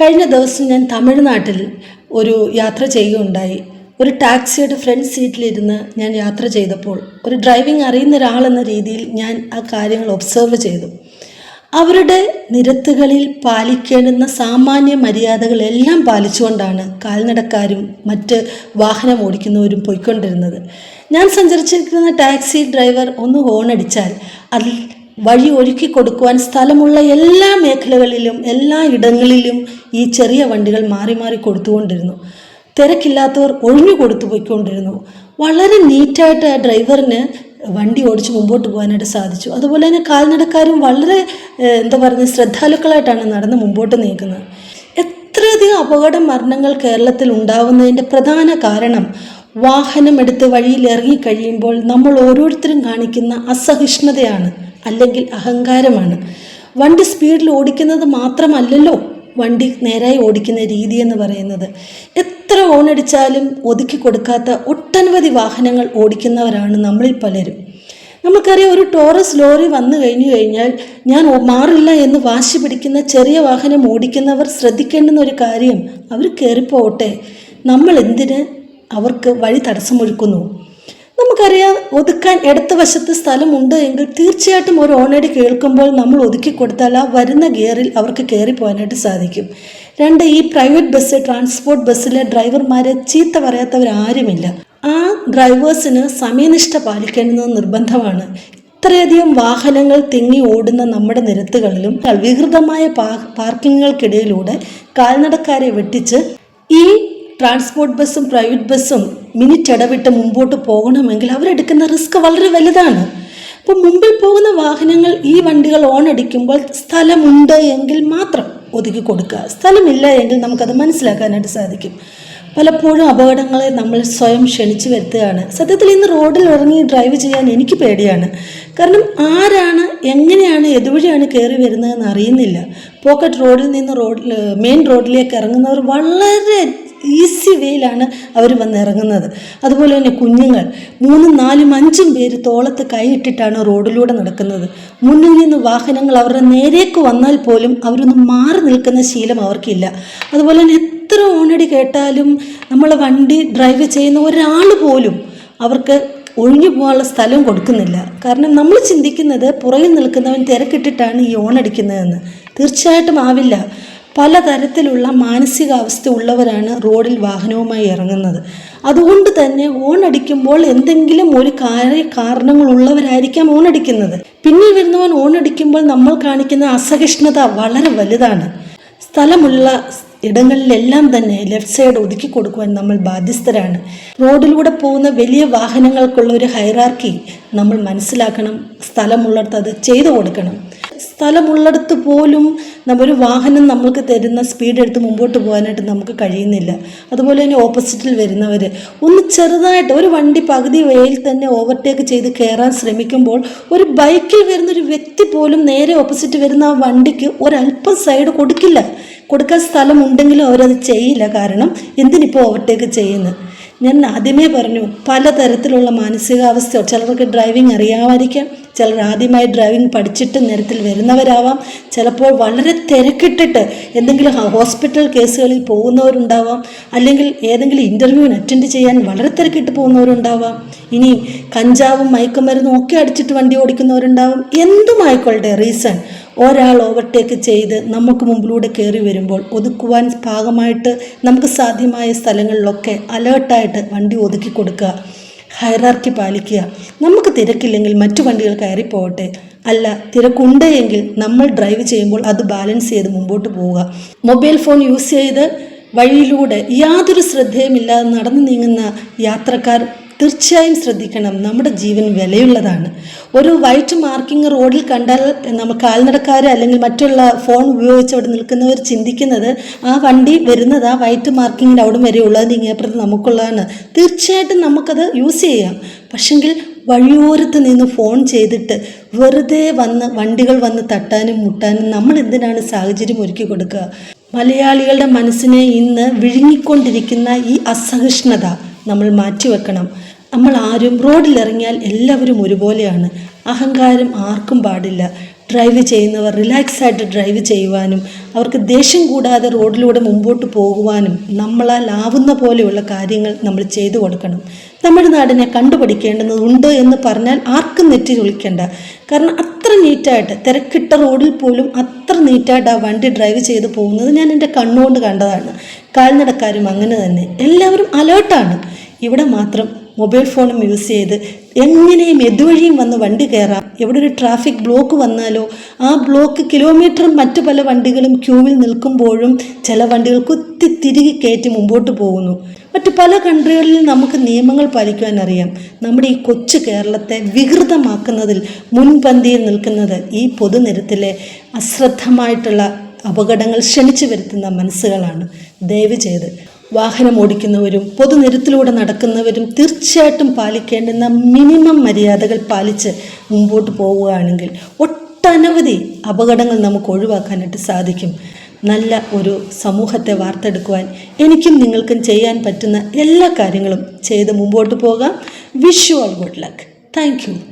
കഴിഞ്ഞ ദിവസം ഞാൻ തമിഴ്നാട്ടിൽ ഒരു യാത്ര ചെയ്യുകയുണ്ടായി. ഒരു ടാക്സിയുടെ ഫ്രണ്ട് സീറ്റിലിരുന്ന് ഞാൻ യാത്ര ചെയ്തപ്പോൾ ഒരു ഡ്രൈവിംഗ് അറിയുന്ന ഒരാളെന്ന രീതിയിൽ ഞാൻ ആ കാര്യങ്ങൾ ഒബ്സർവ് ചെയ്തു. അവരുടെ നിരത്തുകളിൽ പാലിക്കേണ്ടുന്ന സാമാന്യ മര്യാദകളെല്ലാം പാലിച്ചുകൊണ്ടാണ് കാൽനടക്കാരും മറ്റ് വാഹനം ഓടിക്കുന്നവരും പോയിക്കൊണ്ടിരുന്നത്. ഞാൻ സഞ്ചരിച്ചിരിക്കുന്ന ടാക്സി ഡ്രൈവർ ഒന്ന് ഹോണടിച്ചാൽ അതിൽ വഴി ഒരുക്കി കൊടുക്കുവാൻ സ്ഥലമുള്ള എല്ലാ മേഖലകളിലും എല്ലാ ഇടങ്ങളിലും ഈ ചെറിയ വണ്ടികൾ മാറി മാറി കൊടുത്തുകൊണ്ടിരുന്നു. തിരക്കില്ലാത്തവർ ഒഴിഞ്ഞു കൊടുത്തു പോയിക്കൊണ്ടിരുന്നു. വളരെ നീറ്റായിട്ട് ആ ഡ്രൈവറിന് വണ്ടി ഓടിച്ച് മുമ്പോട്ട് പോകാനായിട്ട് സാധിച്ചു. അതുപോലെ തന്നെ കാൽനടക്കാരും വളരെ ശ്രദ്ധാലുക്കളായിട്ടാണ് നടന്ന് മുമ്പോട്ട് നീക്കുന്നത്. എത്രയധികം അപകട മരണങ്ങൾ കേരളത്തിൽ ഉണ്ടാവുന്നതിൻ്റെ പ്രധാന കാരണം വാഹനം എടുത്ത് വഴിയിൽ ഇറങ്ങിക്കഴിയുമ്പോൾ നമ്മൾ ഓരോരുത്തരും കാണിക്കുന്ന അസഹിഷ്ണുതയാണ്, അല്ലെങ്കിൽ അഹങ്കാരമാണ്. വണ്ടി സ്പീഡിൽ ഓടിക്കുന്നത് മാത്രമല്ലല്ലോ വണ്ടി നേരായി ഓടിക്കുന്ന രീതി എന്ന് പറയുന്നത്. എത്ര ഓണടിച്ചാലും ഒതുക്കി കൊടുക്കാത്ത ഒട്ടനവധി വാഹനങ്ങൾ ഓടിക്കുന്നവരാണ് നമ്മളിൽ പലരും. നമുക്കറിയാം, ഒരു ടോറസ് ലോറി വന്നു കഴിഞ്ഞാൽ ഞാൻ മാറില്ല എന്ന് വാശി പിടിക്കുന്ന ചെറിയ വാഹനം ഓടിക്കുന്നവർ ശ്രദ്ധിക്കേണ്ടുന്ന ഒരു കാര്യം, അവർ കയറിപ്പോട്ടെ, നമ്മൾ എന്തിന് അവർക്ക് വഴി തടസ്സമൊഴുക്കുന്നു? നമുക്കറിയാം, ഒതുക്കാൻ ഇടത്ത് വശത്ത് സ്ഥലമുണ്ട് എങ്കിൽ തീർച്ചയായിട്ടും ഒരു ഓണടി കേൾക്കുമ്പോൾ നമ്മൾ ഒതുക്കി കൊടുത്താൽ ആ വരുന്ന ഗിയറിൽ അവർക്ക് കയറി പോകാനായിട്ട് സാധിക്കും. രണ്ട്, ഈ പ്രൈവറ്റ് ബസ്, ട്രാൻസ്പോർട്ട് ബസ്സിലെ ഡ്രൈവർമാരെ ചീത്ത പറയാത്തവരാരുമില്ല. ആ ഡ്രൈവേഴ്സിന് സമയനിഷ്ഠ പാലിക്കേണ്ടത് നിർബന്ധമാണ്. ഇത്രയധികം വാഹനങ്ങൾ തിങ്ങി ഓടുന്ന നമ്മുടെ നിരത്തുകളിലും വികൃതമായ പാർക്കിങ്ങുകൾക്കിടയിലൂടെ കാൽനടക്കാരെ വെട്ടിച്ച് ഈ ട്രാൻസ്പോർട്ട് ബസ്സും പ്രൈവറ്റ് ബസ്സും മിനിറ്റ് ഇടവിട്ട് മുമ്പോട്ട് പോകണമെങ്കിൽ അവരെടുക്കുന്ന റിസ്ക് വളരെ വലുതാണ്. അപ്പോൾ മുമ്പിൽ പോകുന്ന വാഹനങ്ങൾ ഈ വണ്ടികൾ ഓണടിക്കുമ്പോൾ സ്ഥലമുണ്ട് എങ്കിൽ മാത്രം ഒതുക്കി കൊടുക്കുക. സ്ഥലമില്ല എങ്കിൽ നമുക്കത് മനസ്സിലാക്കാനായിട്ട് സാധിക്കും. പലപ്പോഴും അപകടങ്ങളെ നമ്മൾ സ്വയം ക്ഷണിച്ചു വരുത്തുകയാണ്. സത്യത്തിൽ ഇന്ന് റോഡിൽ ഇറങ്ങി ഡ്രൈവ് ചെയ്യാൻ എനിക്ക് പേടിയാണ്. കാരണം ആരാണ് എങ്ങനെയാണ് എതുവഴിയാണ് കയറി വരുന്നതെന്ന് അറിയുന്നില്ല. പോക്കറ്റ് റോഡിൽ നിന്ന് മെയിൻ റോഡിലേക്ക് ഇറങ്ങുന്നവർ വളരെ ഈസി വേയിലാണ് അവർ വന്ന് ഇറങ്ങുന്നത്. അതുപോലെ തന്നെ കുഞ്ഞുങ്ങൾ 3, 4, 5 പേര് തോളത്ത് കൈയിട്ടിട്ടാണ് റോഡിലൂടെ നടക്കുന്നത്. മുന്നിൽ നിന്ന് വാഹനങ്ങൾ അവരുടെ നേരേക്ക് വന്നാൽ പോലും അവരൊന്ന് മാറി നിൽക്കുന്ന ശീലം അവർക്കില്ല. അതുപോലെ തന്നെ എത്ര ഓണടി കേട്ടാലും നമ്മളെ വണ്ടി ഡ്രൈവ് ചെയ്യുന്ന ഒരാൾ പോലും അവർക്ക് ഒഴിഞ്ഞു പോകാനുള്ള സ്ഥലം കൊടുക്കുന്നില്ല. കാരണം നമ്മൾ ചിന്തിക്കുന്നത് പുറകിൽ നിൽക്കുന്നവൻ തിരക്കിട്ടിട്ടാണ് ഈ ഓണടിക്കുന്നതെന്ന്. തീർച്ചയായിട്ടും ആവില്ല. പലതരത്തിലുള്ള മാനസികാവസ്ഥ ഉള്ളവരാണ് റോഡിൽ വാഹനവുമായി ഇറങ്ങുന്നത്. അതുകൊണ്ട് തന്നെ ഓണടിക്കുമ്പോൾ എന്തെങ്കിലും ഒരു കാരണങ്ങളുള്ളവരായിരിക്കാം ഓണടിക്കുന്നത്. പിന്നിൽ വരുന്നവൻ ഓണടിക്കുമ്പോൾ നമ്മൾ കാണിക്കുന്ന അസഹിഷ്ണുത വളരെ വലുതാണ്. സ്ഥലമുള്ള ഇടങ്ങളിലെല്ലാം തന്നെ ലെഫ്റ്റ് സൈഡ് ഒതുക്കി കൊടുക്കുവാൻ നമ്മൾ ബാധ്യസ്ഥരാണ്. റോഡിലൂടെ പോകുന്ന വലിയ വാഹനങ്ങൾക്കുള്ള ഒരു ഹൈറാർക്കി നമ്മൾ മനസ്സിലാക്കണം. സ്ഥലമുള്ളിടത്ത് അത് ചെയ്തു കൊടുക്കണം. സ്ഥലമുള്ളിടത്ത് പോലും ഒരു വാഹനം നമ്മൾക്ക് തരുന്ന സ്പീഡ് എടുത്ത് മുമ്പോട്ട് പോകാനായിട്ട് നമുക്ക് കഴിയുന്നില്ല. അതുപോലെ തന്നെ ഓപ്പോസിറ്റിൽ വരുന്നവർ ഒന്ന് ചെറുതായിട്ട് ഒരു വണ്ടി പകുതി വേയിൽ തന്നെ ഓവർടേക്ക് ചെയ്ത് കയറാൻ ശ്രമിക്കുമ്പോൾ ഒരു ബൈക്കിൽ വരുന്നൊരു വ്യക്തി പോലും നേരെ ഓപ്പോസിറ്റ് വരുന്ന ആ വണ്ടിക്ക് ഒരല്പം സൈഡ് കൊടുക്കാൻ സ്ഥലമുണ്ടെങ്കിലും അവരത് ചെയ്യില്ല. കാരണം എന്തിനിപ്പോൾ ഓവർടേക്ക് ചെയ്യുന്നത്? ഞാൻ ആദ്യമേ പറഞ്ഞു, പലതരത്തിലുള്ള മാനസികാവസ്ഥ. ചിലർക്ക് ഡ്രൈവിംഗ് അറിയാമായിരിക്കാം, ചിലർ ആദ്യമായി ഡ്രൈവിംഗ് പഠിച്ചിട്ട് നിരത്തിൽ വരുന്നവരാവാം, ചിലപ്പോൾ വളരെ തിരക്കിട്ടിട്ട് എന്തെങ്കിലും ഹോസ്പിറ്റൽ കേസുകളിൽ പോകുന്നവരുണ്ടാവാം, അല്ലെങ്കിൽ ഏതെങ്കിലും ഇൻ്റർവ്യൂവിന് അറ്റൻഡ് ചെയ്യാൻ വളരെ തിരക്കിട്ട് പോകുന്നവരുണ്ടാവാം, ഇനി കഞ്ചാവും മയക്കുമരുന്നും ഒക്കെ അടിച്ചിട്ട് വണ്ടി ഓടിക്കുന്നവരുണ്ടാവും. എന്തുമായിക്കൊള്ളട്ടെ റീസൺ, ഒരാൾ ഓവർടേക്ക് ചെയ്ത് നമുക്ക് മുമ്പിലൂടെ കയറി വരുമ്പോൾ ഒതുക്കുവാൻ ഭാഗമായിട്ട് നമുക്ക് സാധ്യമായ സ്ഥലങ്ങളിലൊക്കെ അലേർട്ടായിട്ട് വണ്ടി ഒതുക്കി കൊടുക്കുക, ഹൈറാർക്കി പാലിക്കുക. നമുക്ക് തിരക്കില്ലെങ്കിൽ മറ്റു വണ്ടികൾ കയറിപ്പോകട്ടെ, അല്ല തിരക്കുണ്ട് എങ്കിൽ നമ്മൾ ഡ്രൈവ് ചെയ്യുമ്പോൾ അത് ബാലൻസ് ചെയ്ത് മുമ്പോട്ട് പോവുക. മൊബൈൽ ഫോൺ യൂസ് ചെയ്ത് വഴിയിലൂടെ യാതൊരു ശ്രദ്ധയുമില്ലാതെ നടന്നു നീങ്ങുന്ന യാത്രക്കാർ തീർച്ചയായും ശ്രദ്ധിക്കണം. നമ്മുടെ ജീവൻ വിലയുള്ളതാണ്. ഒരു വൈറ്റ് മാർക്കിംഗ് റോഡിൽ കണ്ടാൽ നമ്മൾ കാൽനടക്കാർ അല്ലെങ്കിൽ മറ്റുള്ള ഫോൺ ഉപയോഗിച്ച് അവിടെ നിൽക്കുന്നവർ ചിന്തിക്കുന്നത് ആ വണ്ടി വരുന്നത് ആ വൈറ്റ് മാർക്കിങ്ങിൻ്റെ അവിടെ വരെ ഉള്ളത് ഇങ്ങേപ്പുറത്ത് നമുക്കുള്ളതാണ്. തീർച്ചയായിട്ടും നമുക്കത് യൂസ് ചെയ്യാം. പക്ഷെങ്കിൽ വഴിയോരത്ത് നിന്ന് ഫോൺ ചെയ്തിട്ട് വെറുതെ വണ്ടികൾ വന്ന് തട്ടാനും മുട്ടാനും നമ്മൾ എന്തിനാണ് സാഹചര്യം ഒരുക്കി കൊടുക്കുക? മലയാളികളുടെ മനസ്സിനെ ഇന്ന് വിഴുങ്ങിക്കൊണ്ടിരിക്കുന്ന ഈ അസഹിഷ്ണുത നമ്മൾ മാറ്റിവെക്കണം. നമ്മൾ ആരും റോഡിലിറങ്ങിയാൽ എല്ലാവരും ഒരുപോലെയാണ്. അഹങ്കാരം ആർക്കും പാടില്ല. ഡ്രൈവ് ചെയ്യുന്നവർ റിലാക്സായിട്ട് ഡ്രൈവ് ചെയ്യുവാനും അവർക്ക് ദേഷ്യം കൂടാതെ റോഡിലൂടെ മുമ്പോട്ട് പോകുവാനും നമ്മളാലാവുന്ന പോലെയുള്ള കാര്യങ്ങൾ നമ്മൾ ചെയ്തു കൊടുക്കണം. തമിഴ്നാടിനെ കണ്ടുപഠിക്കേണ്ടതുണ്ട് എന്ന് പറഞ്ഞാൽ ആർക്കും നെറ്റി ചൊളിക്കേണ്ട. കാരണം അത്ര നീറ്റായിട്ട് തിരക്കിട്ട റോഡിൽ പോലും അത്ര നീറ്റായിട്ട് ആ വണ്ടി ഡ്രൈവ് ചെയ്ത് പോകുന്നത് ഞാൻ എൻ്റെ കണ്ണുകൊണ്ട് കണ്ടതാണ്. കാൽനടക്കാരും അങ്ങനെ തന്നെ, എല്ലാവരും അലേർട്ടാണ്. ഇവിടെ മാത്രം മൊബൈൽ ഫോണും യൂസ് ചെയ്ത് എങ്ങനെയും എതുവഴിയും വന്ന് വണ്ടി കയറാം. എവിടെ ഒരു ട്രാഫിക് ബ്ലോക്ക് വന്നാലോ ആ ബ്ലോക്ക് കിലോമീറ്ററും മറ്റു പല വണ്ടികളും ക്യൂവിൽ നിൽക്കുമ്പോഴും ചില വണ്ടികൾ കുത്തി തിരികെ കയറ്റി മുമ്പോട്ട് പോകുന്നു. മറ്റു പല കൺട്രികളിൽ നമുക്ക് നിയമങ്ങൾ പാലിക്കുവാൻ അറിയാം. നമ്മുടെ ഈ കൊച്ചു കേരളത്തെ വികൃതമാക്കുന്നതിൽ മുൻപന്തിയിൽ നിൽക്കുന്നത് ഈ പൊതുനിരത്തിലെ അശ്രദ്ധമായിട്ടുള്ള അപകടങ്ങൾ ക്ഷണിച്ചു വരുത്തുന്ന മനസ്സുകളാണ്. ദയവ് ചെയ്ത് വാഹനം ഓടിക്കുന്നവരും പൊതുനിരത്തിലൂടെ നടക്കുന്നവരും തീർച്ചയായിട്ടും പാലിക്കേണ്ടുന്ന മിനിമം മര്യാദകൾ പാലിച്ച് മുമ്പോട്ട് പോവുകയാണെങ്കിൽ ഒട്ടനവധി അപകടങ്ങൾ നമുക്ക് ഒഴിവാക്കാനായിട്ട് സാധിക്കും. നല്ല ഒരു സമൂഹത്തെ വാർത്തെടുക്കുവാൻ എനിക്കും നിങ്ങൾക്കും ചെയ്യാൻ പറ്റുന്ന എല്ലാ കാര്യങ്ങളും ചെയ്ത് മുമ്പോട്ട് പോകാം. Wish you all good luck. Thank you.